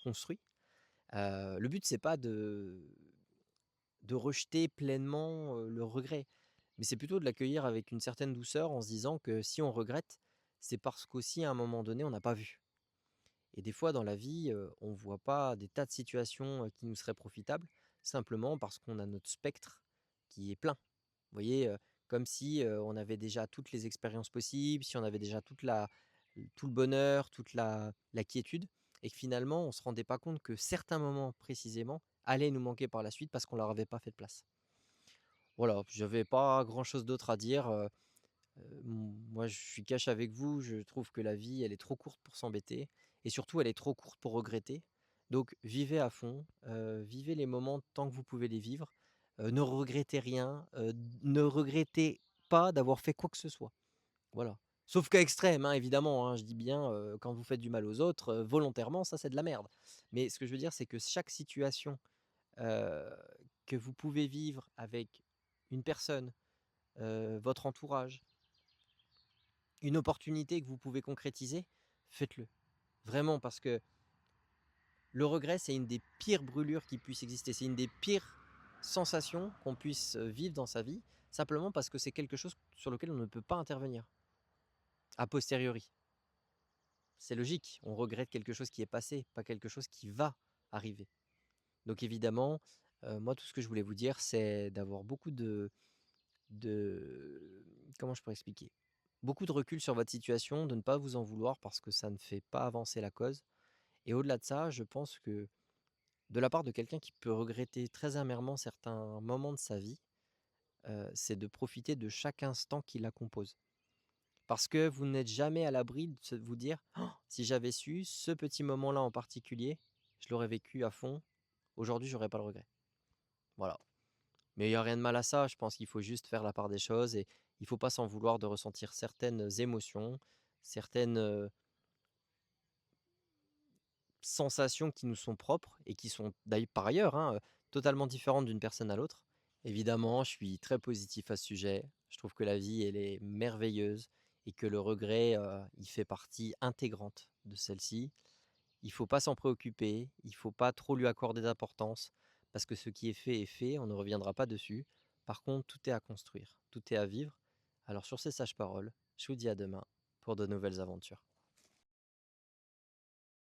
construit. Le but, c'est pas de rejeter pleinement, le regret, mais c'est plutôt de l'accueillir avec une certaine douceur en se disant que si on regrette, c'est parce qu'aussi à un moment donné, on n'a pas vu. Et des fois dans la vie, on voit pas des tas de situations, qui nous seraient profitables, simplement parce qu'on a notre spectre qui est plein. Vous voyez, comme si, on avait déjà toutes les expériences possibles, si on avait déjà tout le bonheur, toute la quiétude et que finalement on se rendait pas compte que certains moments précisément allaient nous manquer par la suite parce qu'on leur avait pas fait de place. Voilà, j'avais pas grand chose d'autre à dire, moi je suis cash avec vous, je trouve que la vie elle est trop courte pour s'embêter et surtout elle est trop courte pour regretter. Donc vivez à fond, vivez les moments tant que vous pouvez les vivre, ne regrettez rien, ne regrettez pas d'avoir fait quoi que ce soit. Voilà. Sauf cas extrême, hein, évidemment, hein, je dis bien, quand vous faites du mal aux autres, volontairement, ça c'est de la merde. Mais ce que je veux dire, c'est que chaque situation, heu, que vous pouvez vivre avec une personne, votre entourage, une opportunité que vous pouvez concrétiser, faites-le. Vraiment parce que le regret, c'est une des pires brûlures qui puissent exister. C'est une des pires sensations qu'on puisse, vivre dans sa vie, simplement parce que c'est quelque chose sur lequel on ne peut pas intervenir, a posteriori. C'est logique, on regrette quelque chose qui est passé, pas quelque chose qui va arriver. Donc évidemment, moi tout ce que je voulais vous dire, c'est d'avoir beaucoup de comment je pourrais expliquer? Beaucoup de recul sur votre situation, de ne pas vous en vouloir parce que ça ne fait pas avancer la cause et au-delà de ça, je pense que de la part de quelqu'un qui peut regretter très amèrement certains moments de sa vie, c'est de profiter de chaque instant qui la compose. Parce que vous n'êtes jamais à l'abri de vous dire: «Oh, si j'avais su, ce petit moment-là en particulier, je l'aurais vécu à fond, aujourd'hui j'aurais pas le regret». Voilà. Mais il y a rien de mal à ça, je pense qu'il faut juste faire la part des choses et il faut pas s'en vouloir de ressentir certaines émotions, certaines, sensations qui nous sont propres et qui sont par ailleurs, hein, totalement différentes d'une personne à l'autre. Évidemment, je suis très positif à ce sujet. Je trouve que la vie, elle est merveilleuse et que le regret, il fait partie intégrante de celle-ci. Il faut pas s'en préoccuper, il faut pas trop lui accorder d'importance parce que ce qui est fait, on ne reviendra pas dessus. Par contre, tout est à construire, tout est à vivre. Alors sur ces sages paroles, je vous dis à demain pour de nouvelles aventures.